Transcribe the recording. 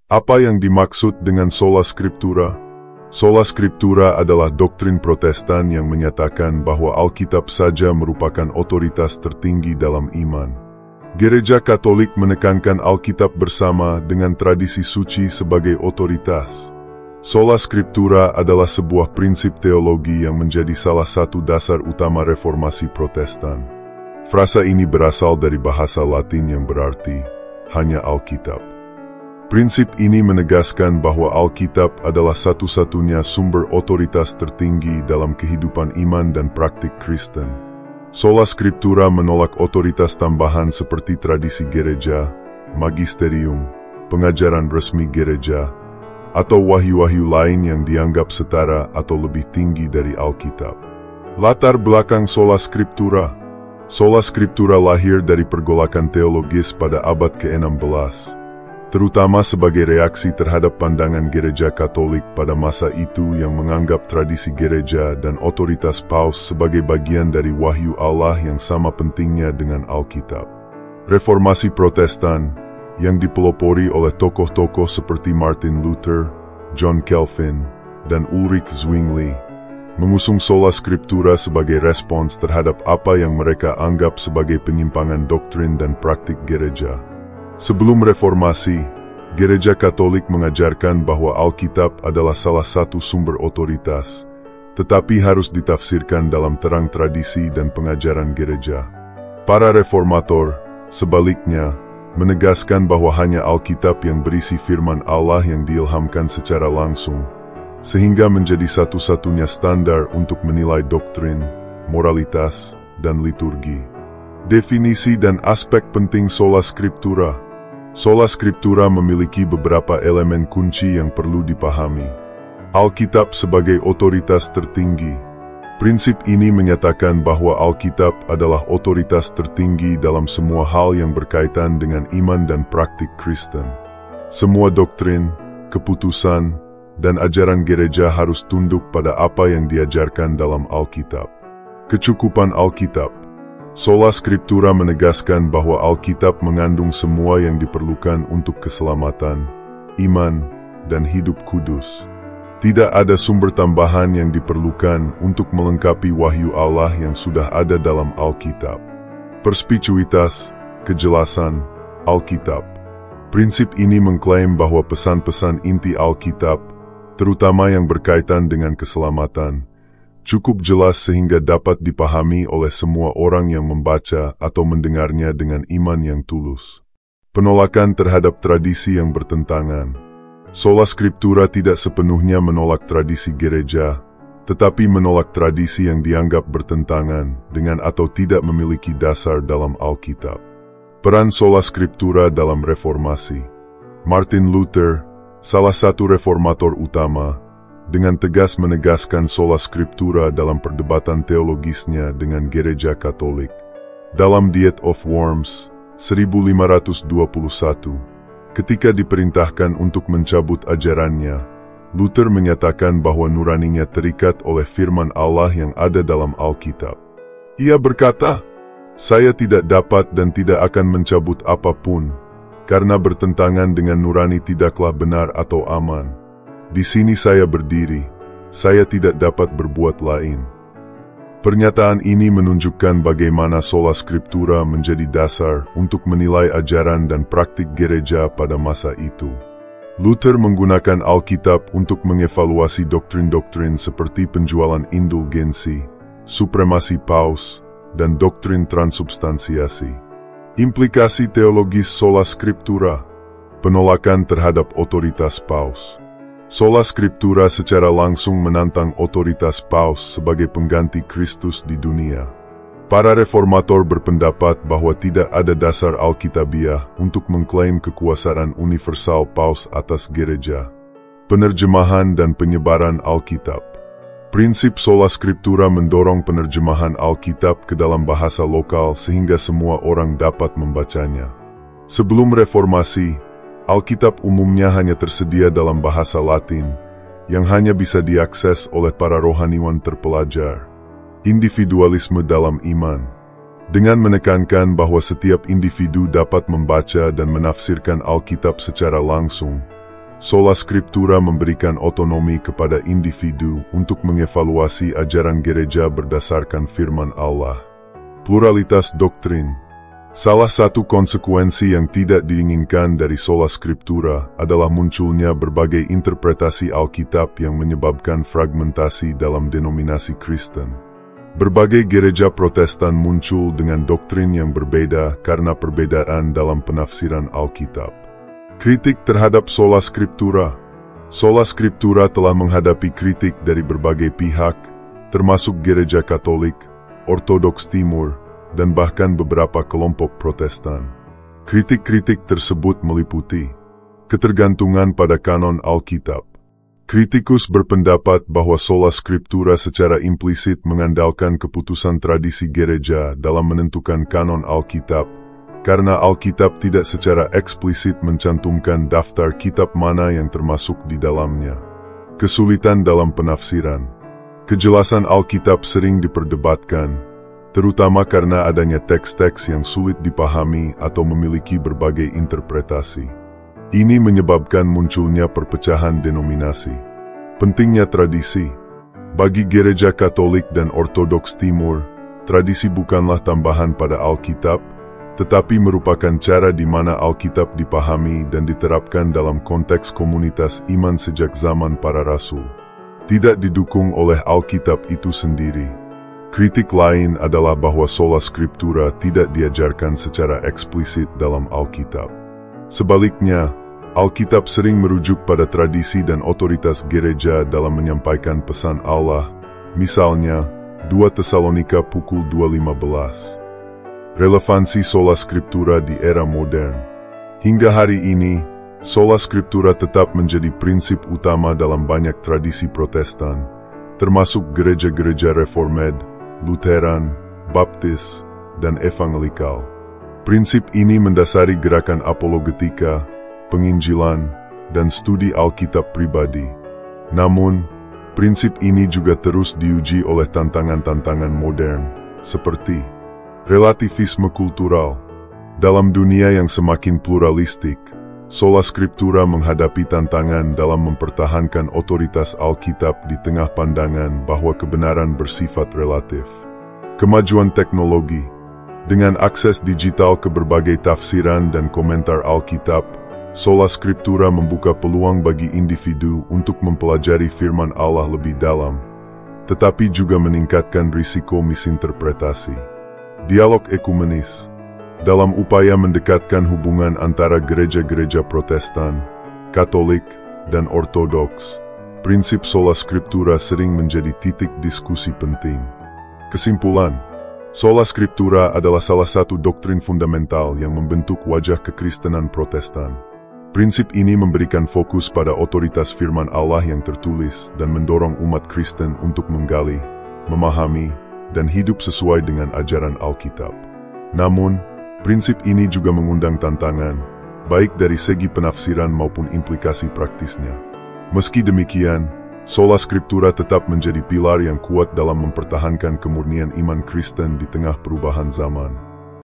Apa yang dimaksud dengan sola scriptura? Sola scriptura adalah doktrin Protestan yang menyatakan bahwa Alkitab saja merupakan otoritas tertinggi dalam iman. Gereja Katolik menekankan Alkitab bersama dengan tradisi suci sebagai otoritas. Sola scriptura adalah sebuah prinsip teologi yang menjadi salah satu dasar utama reformasi Protestan. Frasa ini berasal dari bahasa Latin yang berarti hanya Alkitab. Prinsip ini menegaskan bahwa Alkitab adalah satu-satunya sumber otoritas tertinggi dalam kehidupan iman dan praktik Kristen. Sola scriptura menolak otoritas tambahan seperti tradisi gereja, magisterium, pengajaran resmi gereja, atau wahyu-wahyu lain yang dianggap setara atau lebih tinggi dari Alkitab. Latar belakang sola scriptura. Sola scriptura lahir dari pergolakan teologis pada abad ke-16, terutama sebagai reaksi terhadap pandangan gereja Katolik pada masa itu yang menganggap tradisi gereja dan otoritas paus sebagai bagian dari wahyu Allah yang sama pentingnya dengan Alkitab. Reformasi Protestan, yang dipelopori oleh tokoh-tokoh seperti Martin Luther, John Calvin, dan Ulrich Zwingli, mengusung sola scriptura sebagai respons terhadap apa yang mereka anggap sebagai penyimpangan doktrin dan praktik gereja. Sebelum reformasi, Gereja Katolik mengajarkan bahwa Alkitab adalah salah satu sumber otoritas, tetapi harus ditafsirkan dalam terang tradisi dan pengajaran gereja. Para reformator, sebaliknya, menegaskan bahwa hanya Alkitab yang berisi firman Allah yang diilhamkan secara langsung, sehingga menjadi satu-satunya standar untuk menilai doktrin, moralitas, dan liturgi. Definisi dan aspek penting sola scriptura. Sola scriptura memiliki beberapa elemen kunci yang perlu dipahami. Alkitab sebagai otoritas tertinggi. Prinsip ini menyatakan bahwa Alkitab adalah otoritas tertinggi dalam semua hal yang berkaitan dengan iman dan praktik Kristen. Semua doktrin, keputusan, dan ajaran gereja harus tunduk pada apa yang diajarkan dalam Alkitab. Kecukupan Alkitab. Sola scriptura menegaskan bahwa Alkitab mengandung semua yang diperlukan untuk keselamatan, iman, dan hidup kudus. Tidak ada sumber tambahan yang diperlukan untuk melengkapi wahyu Allah yang sudah ada dalam Alkitab. Perspicuitas, kejelasan, Alkitab. Prinsip ini mengklaim bahwa pesan-pesan inti Alkitab, terutama yang berkaitan dengan keselamatan, cukup jelas sehingga dapat dipahami oleh semua orang yang membaca atau mendengarnya dengan iman yang tulus. Penolakan terhadap tradisi yang bertentangan. Sola scriptura tidak sepenuhnya menolak tradisi gereja, tetapi menolak tradisi yang dianggap bertentangan dengan atau tidak memiliki dasar dalam Alkitab. Peran sola scriptura dalam reformasi. Martin Luther, salah satu reformator utama, dengan tegas menegaskan sola scriptura dalam perdebatan teologisnya dengan gereja Katolik. Dalam Diet of Worms, 1521, ketika diperintahkan untuk mencabut ajarannya, Luther menyatakan bahwa nuraninya terikat oleh firman Allah yang ada dalam Alkitab. Ia berkata, "Saya tidak dapat dan tidak akan mencabut apapun, karena bertentangan dengan nurani tidaklah benar atau aman. Di sini saya berdiri, saya tidak dapat berbuat lain." Pernyataan ini menunjukkan bagaimana sola scriptura menjadi dasar untuk menilai ajaran dan praktik gereja pada masa itu. Luther menggunakan Alkitab untuk mengevaluasi doktrin-doktrin seperti penjualan indulgensi, supremasi paus, dan doktrin transubstansiasi. Implikasi teologis sola scriptura. Penolakan terhadap otoritas paus. Sola scriptura secara langsung menantang otoritas paus sebagai pengganti Kristus di dunia. Para reformator berpendapat bahwa tidak ada dasar Alkitabiah untuk mengklaim kekuasaan universal paus atas gereja. Penerjemahan dan penyebaran Alkitab. Prinsip sola scriptura mendorong penerjemahan Alkitab ke dalam bahasa lokal sehingga semua orang dapat membacanya. Sebelum reformasi, Alkitab umumnya hanya tersedia dalam bahasa Latin, yang hanya bisa diakses oleh para rohaniwan terpelajar. Individualisme dalam iman. Dengan menekankan bahwa setiap individu dapat membaca dan menafsirkan Alkitab secara langsung, Sola Scriptura memberikan otonomi kepada individu untuk mengevaluasi ajaran gereja berdasarkan firman Allah. Pluralitas doktrin. Salah satu konsekuensi yang tidak diinginkan dari Sola Scriptura adalah munculnya berbagai interpretasi Alkitab yang menyebabkan fragmentasi dalam denominasi Kristen. Berbagai gereja Protestan muncul dengan doktrin yang berbeda karena perbedaan dalam penafsiran Alkitab. Kritik terhadap Sola Scriptura. Sola Scriptura telah menghadapi kritik dari berbagai pihak, termasuk Gereja Katolik, Ortodoks Timur, dan bahkan beberapa kelompok Protestan. Kritik-kritik tersebut meliputi ketergantungan pada kanon Alkitab. Kritikus berpendapat bahwa Sola Scriptura secara implisit mengandalkan keputusan tradisi gereja dalam menentukan kanon Alkitab, karena Alkitab tidak secara eksplisit mencantumkan daftar kitab mana yang termasuk di dalamnya. Kesulitan dalam penafsiran. Kejelasan Alkitab sering diperdebatkan, terutama karena adanya teks-teks yang sulit dipahami atau memiliki berbagai interpretasi. Ini menyebabkan munculnya perpecahan denominasi. Pentingnya tradisi. Bagi Gereja Katolik dan Ortodoks Timur, tradisi bukanlah tambahan pada Alkitab, tetapi merupakan cara di mana Alkitab dipahami dan diterapkan dalam konteks komunitas iman sejak zaman para rasul. Tidak didukung oleh Alkitab itu sendiri. Kritik lain adalah bahwa Sola Scriptura tidak diajarkan secara eksplisit dalam Alkitab. Sebaliknya, Alkitab sering merujuk pada tradisi dan otoritas gereja dalam menyampaikan pesan Allah, misalnya 2 Tesalonika pukul 2:15. Relevansi Sola Scriptura di era modern. Hingga hari ini, Sola Scriptura tetap menjadi prinsip utama dalam banyak tradisi Protestan, termasuk gereja-gereja Reformed, Lutheran, Baptis, dan Evangelikal. Prinsip ini mendasari gerakan apologetika, penginjilan, dan studi Alkitab pribadi. Namun, prinsip ini juga terus diuji oleh tantangan-tantangan modern, seperti relativisme kultural. Dalam dunia yang semakin pluralistik, Sola Scriptura menghadapi tantangan dalam mempertahankan otoritas Alkitab di tengah pandangan bahwa kebenaran bersifat relatif. Kemajuan teknologi. Dengan akses digital ke berbagai tafsiran dan komentar Alkitab, Sola Scriptura membuka peluang bagi individu untuk mempelajari firman Allah lebih dalam, tetapi juga meningkatkan risiko misinterpretasi. Dialog ekumenis. Dalam upaya mendekatkan hubungan antara gereja-gereja Protestan, Katolik, dan Ortodoks, prinsip Sola Scriptura sering menjadi titik diskusi penting. Kesimpulan, Sola Scriptura adalah salah satu doktrin fundamental yang membentuk wajah kekristenan Protestan. Prinsip ini memberikan fokus pada otoritas firman Allah yang tertulis dan mendorong umat Kristen untuk menggali, memahami, dan hidup sesuai dengan ajaran Alkitab. Namun, prinsip ini juga mengundang tantangan, baik dari segi penafsiran maupun implikasi praktisnya. Meski demikian, Sola Scriptura tetap menjadi pilar yang kuat dalam mempertahankan kemurnian iman Kristen di tengah perubahan zaman.